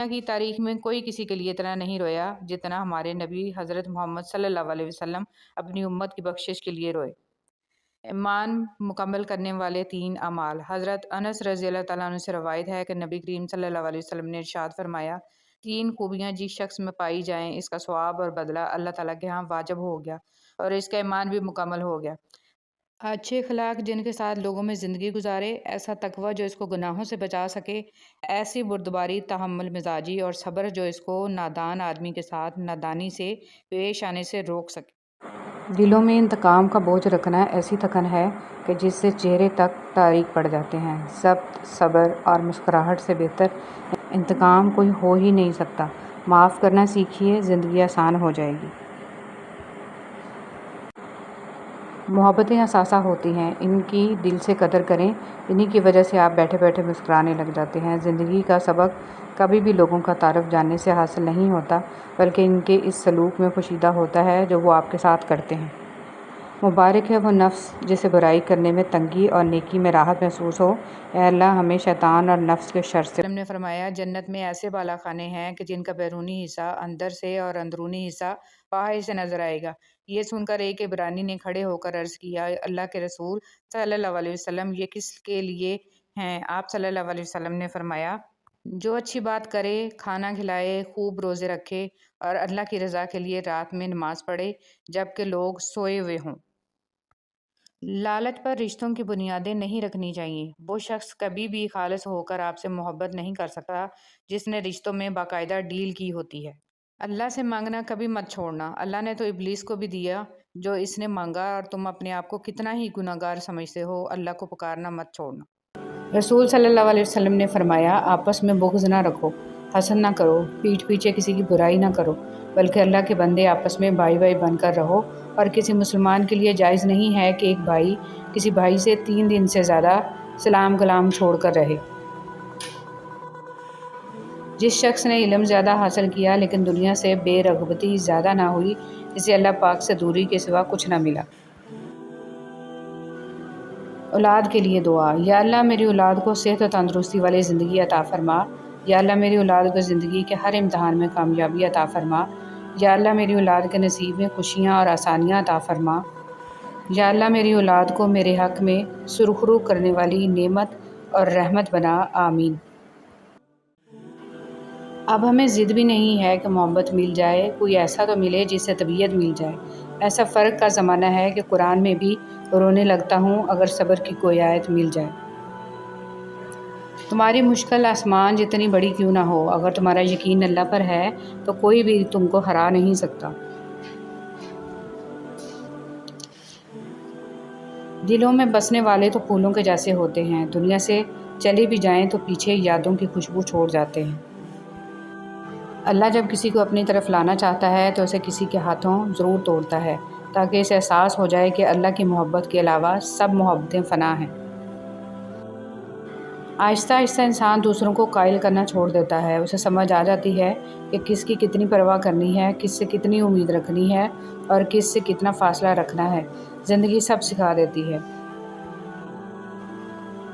کی تاریخ میں کوئی کسی کے لیے اتنا نہیں رویا جتنا ہمارے نبی حضرت محمد صلی اللہ علیہ وسلم اپنی امت کی بخشش کے لیے روئے۔ ایمان مکمل کرنے والے 3 اعمال۔ حضرت انس رضی اللہ تعالیٰ عنہ سے روایت ہے کہ نبی کریم صلی اللہ علیہ وسلم نے ارشاد فرمایا، 3 خوبیاں جس شخص میں پائی جائیں اس کا ثواب اور بدلہ اللہ تعالیٰ کے ہاں واجب ہو گیا اور اس کا ایمان بھی مکمل ہو گیا۔ اچھے اخلاق جن کے ساتھ لوگوں میں زندگی گزارے، ایسا تقوی جو اس کو گناہوں سے بچا سکے، ایسی بردباری، تحمل مزاجی اور صبر جو اس کو نادان آدمی کے ساتھ نادانی سے پیش آنے سے روک سکے۔ دلوں میں انتقام کا بوجھ رکھنا ایسی تھکن ہے کہ جس سے چہرے تک تاریک پڑ جاتے ہیں۔ ضبط، صبر اور مسکراہٹ سے بہتر انتقام کوئی ہو ہی نہیں سکتا۔ معاف کرنا سیکھیے، زندگی آسان ہو جائے گی۔ محبتیں اثاثہ ہوتی ہیں، ان کی دل سے قدر کریں، انہی کی وجہ سے آپ بیٹھے بیٹھے مسکرانے لگ جاتے ہیں۔ زندگی کا سبق کبھی بھی لوگوں کا تعارف جاننے سے حاصل نہیں ہوتا، بلکہ ان کے اس سلوک میں پوشیدہ ہوتا ہے جو وہ آپ کے ساتھ کرتے ہیں۔ مبارک ہے وہ نفس جسے برائی کرنے میں تنگی اور نیکی میں راحت محسوس ہو۔ اے اللہ ہمیں شیطان اور نفس کے شر سے نے فرمایا، جنت میں ایسے بالا خانے ہیں کہ جن کا بیرونی حصہ اندر سے اور اندرونی حصہ باہر سے نظر آئے گا۔ یہ سن کر ایک عبرانی نے کھڑے ہو کر عرض کیا، اللہ کے رسول صلی اللہ علیہ وسلم، یہ کس کے لیے ہیں؟ آپ صلی اللہ علیہ وسلم نے فرمایا، جو اچھی بات کرے، کھانا کھلائے، خوب روزے رکھے اور اللہ کی رضا کے لیے رات میں نماز پڑھے جبکہ لوگ سوئے ہوئے ہوں۔ لالچ پر رشتوں کی بنیادیں نہیں رکھنی چاہیے۔ وہ شخص کبھی بھی خالص ہو کر آپ سے محبت نہیں کر سکتا جس نے رشتوں میں باقاعدہ ڈیل کی ہوتی ہے۔ اللہ سے مانگنا کبھی مت چھوڑنا۔ اللہ نے تو ابلیس کو بھی دیا جو اس نے مانگا، اور تم اپنے آپ کو کتنا ہی گناہگار سمجھتے ہو، اللہ کو پکارنا مت چھوڑنا۔ رسول صلی اللہ علیہ وسلم نے فرمایا، آپس میں بغض نہ رکھو، حسد نہ کرو، پیٹھ پیچھے کسی کی برائی نہ کرو، بلکہ اللہ کے بندے آپس میں بھائی بھائی بن کر رہو، اور کسی مسلمان کے لیے جائز نہیں ہے کہ ایک بھائی کسی بھائی سے 3 دن سے زیادہ سلام کلام چھوڑ کر رہے۔ جس شخص نے علم زیادہ حاصل کیا لیکن دنیا سے بے رغبتی زیادہ نہ ہوئی، اسے اللہ پاک سے دوری کے سوا کچھ نہ ملا۔ اولاد کے لیے دعا۔ یا اللہ میری اولاد کو صحت و تندرستی والی زندگی عطا فرما۔ یا اللہ میری اولاد کو زندگی کے ہر امتحان میں کامیابی عطا فرما۔ یا اللہ میری اولاد کے نصیب میں خوشیاں اور آسانیاں عطا فرما۔ یا اللہ میری اولاد کو میرے حق میں سرخرو کرنے والی نعمت اور رحمت بنا، آمین۔ اب ہمیں ضد بھی نہیں ہے کہ محبت مل جائے، کوئی ایسا تو ملے جس سے طبیعت مل جائے۔ ایسا فرق کا زمانہ ہے کہ قرآن میں بھی رونے لگتا ہوں اگر صبر کی کوئی آیت مل جائے۔ تمہاری مشکل آسمان جتنی بڑی کیوں نہ ہو، اگر تمہارا یقین اللہ پر ہے تو کوئی بھی تم کو ہرا نہیں سکتا۔ دلوں میں بسنے والے تو پھولوں کے جیسے ہوتے ہیں، دنیا سے چلے بھی جائیں تو پیچھے یادوں کی خوشبو چھوڑ جاتے ہیں۔ اللہ جب کسی کو اپنی طرف لانا چاہتا ہے تو اسے کسی کے ہاتھوں ضرور توڑتا ہے، تاکہ اسے احساس ہو جائے کہ اللہ کی محبت کے علاوہ سب محبتیں فنا ہیں۔ آہستہ آہستہ انسان دوسروں کو قائل کرنا چھوڑ دیتا ہے، اسے سمجھ آ جاتی ہے کہ کس کی کتنی پرواہ کرنی ہے، کس سے کتنی امید رکھنی ہے اور کس سے کتنا فاصلہ رکھنا ہے۔ زندگی سب سکھا دیتی ہے۔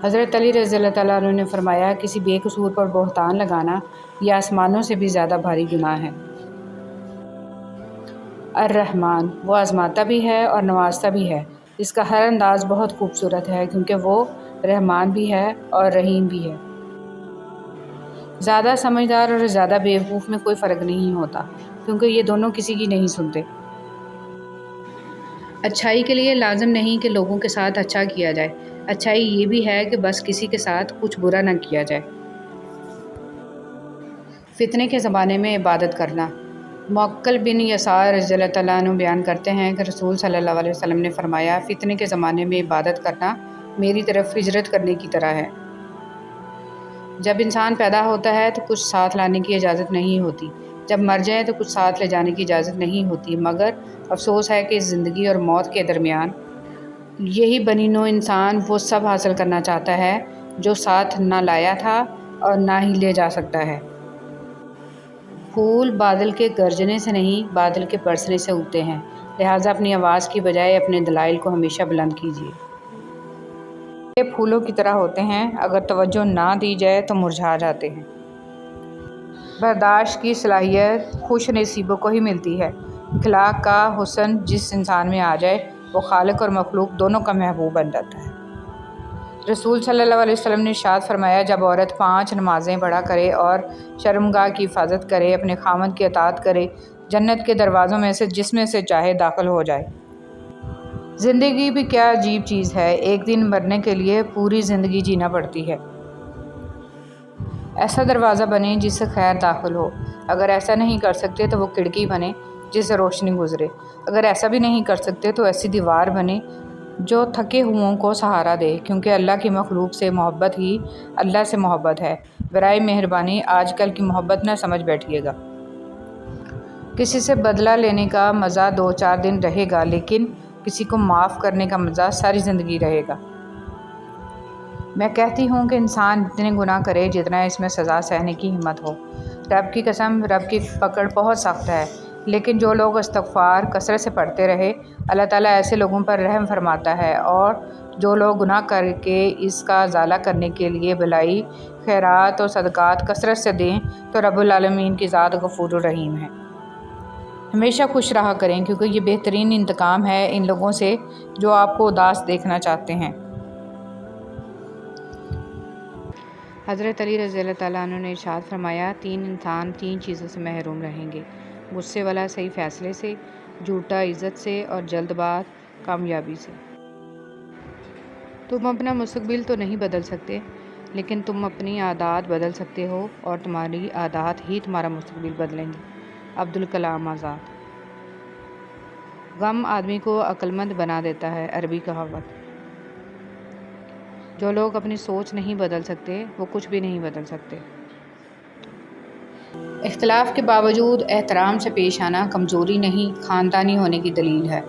حضرت علی رضی اللہ تعالیٰ عنہ نے فرمایا، کسی بے قصور پر بہتان لگانا یہ آسمانوں سے بھی زیادہ بھاری گناہ ہے۔ الرحمن، وہ آزماتا بھی ہے اور نوازتا بھی ہے۔ اس کا ہر انداز بہت خوبصورت ہے کیونکہ وہ رحمان بھی ہے اور رحیم بھی ہے۔ زیادہ سمجھدار اور زیادہ بیوقوف میں کوئی فرق نہیں ہوتا، کیونکہ یہ دونوں کسی کی نہیں سنتے۔ اچھائی کے لیے لازم نہیں کہ لوگوں کے ساتھ اچھا کیا جائے، اچھائی یہ بھی ہے کہ بس کسی کے ساتھ کچھ برا نہ کیا جائے۔ فتنے کے زمانے میں عبادت کرنا۔ معقل بن یسار رضی اللہ تعالیٰ عنہ بیان کرتے ہیں کہ رسول صلی اللہ علیہ وسلم نے فرمایا، فتنے کے زمانے میں عبادت کرنا میری طرف ہجرت کرنے کی طرح ہے۔ جب انسان پیدا ہوتا ہے تو کچھ ساتھ لانے کی اجازت نہیں ہوتی، جب مر جائے تو کچھ ساتھ لے جانے کی اجازت نہیں ہوتی، مگر افسوس ہے کہ زندگی اور موت کے درمیان یہی بنی نوع انسان وہ سب حاصل کرنا چاہتا ہے جو ساتھ نہ لایا تھا اور نہ ہی لے جا سکتا ہے۔ پھول بادل کے گرجنے سے نہیں، بادل کے برسنے سے اگتے ہیں، لہٰذا اپنی آواز کی بجائے اپنے دلائل کو ہمیشہ بلند کیجیے۔ یہ پھولوں کی طرح ہوتے ہیں، اگر توجہ نہ دی جائے تو مرجھا جاتے ہیں۔ برداشت کی صلاحیت خوش نصیبوں کو ہی ملتی ہے۔ اخلاق کا حسن جس انسان میں آ جائے وہ خالق اور مخلوق دونوں کا محبوب بن جاتا ہے۔ رسول صلی اللہ علیہ وسلم نے ارشاد فرمایا، جب عورت 5 نمازیں پڑھا کرے اور شرمگاہ کی حفاظت کرے، اپنے خاوند کی اطاعت کرے، جنت کے دروازوں میں سے جس میں سے چاہے داخل ہو جائے۔ زندگی بھی کیا عجیب چیز ہے، ایک دن مرنے کے لیے پوری زندگی جینا پڑتی ہے۔ ایسا دروازہ بنے جس سے خیر داخل ہو، اگر ایسا نہیں کر سکتے تو وہ کھڑکی بنے جس سے روشنی گزرے، اگر ایسا بھی نہیں کر سکتے تو ایسی دیوار بنے جو تھکے ہوئوں کو سہارا دے، کیونکہ اللہ کی مخلوق سے محبت ہی اللہ سے محبت ہے۔ برائے مہربانی آج کل کی محبت نہ سمجھ بیٹھیے گا۔ کسی سے بدلہ لینے کا مزہ 2-4 دن رہے گا، لیکن کسی کو معاف کرنے کا مزہ ساری زندگی رہے گا۔ میں کہتی ہوں کہ انسان اتنے گناہ کرے جتنا اس میں سزا سہنے کی ہمت ہو۔ رب کی قسم، رب کی پکڑ بہت سخت ہے، لیکن جو لوگ استغفار کثرت سے پڑھتے رہے، اللہ تعالیٰ ایسے لوگوں پر رحم فرماتا ہے، اور جو لوگ گناہ کر کے اس کا ازالہ کرنے کے لیے بھلائی، خیرات اور صدقات کثرت سے دیں تو رب العالمین کی ذات غفور الرحیم ہے۔ ہمیشہ خوش رہا کریں، کیونکہ یہ بہترین انتقام ہے ان لوگوں سے جو آپ کو اداس دیکھنا چاہتے ہیں۔ حضرت علی رضی اللہ تعالیٰ عنہ نے ارشاد فرمایا، 3 انسان 3 چیزوں سے محروم رہیں گے: غصے والا صحیح فیصلے سے، جھوٹا عزت سے، اور جلد باز کامیابی سے۔ تم اپنا مستقبل تو نہیں بدل سکتے، لیکن تم اپنی عادات بدل سکتے ہو، اور تمہاری عادات ہی تمہارا مستقبل بدلیں گے۔ عبدالکلام آزاد۔ غم آدمی کو عقل مند بنا دیتا ہے، عربی کہاوت۔ جو لوگ اپنی سوچ نہیں بدل سکتے وہ کچھ بھی نہیں بدل سکتے۔ اختلاف کے باوجود احترام سے پیش آنا کمزوری نہیں، خاندانی ہونے کی دلیل ہے۔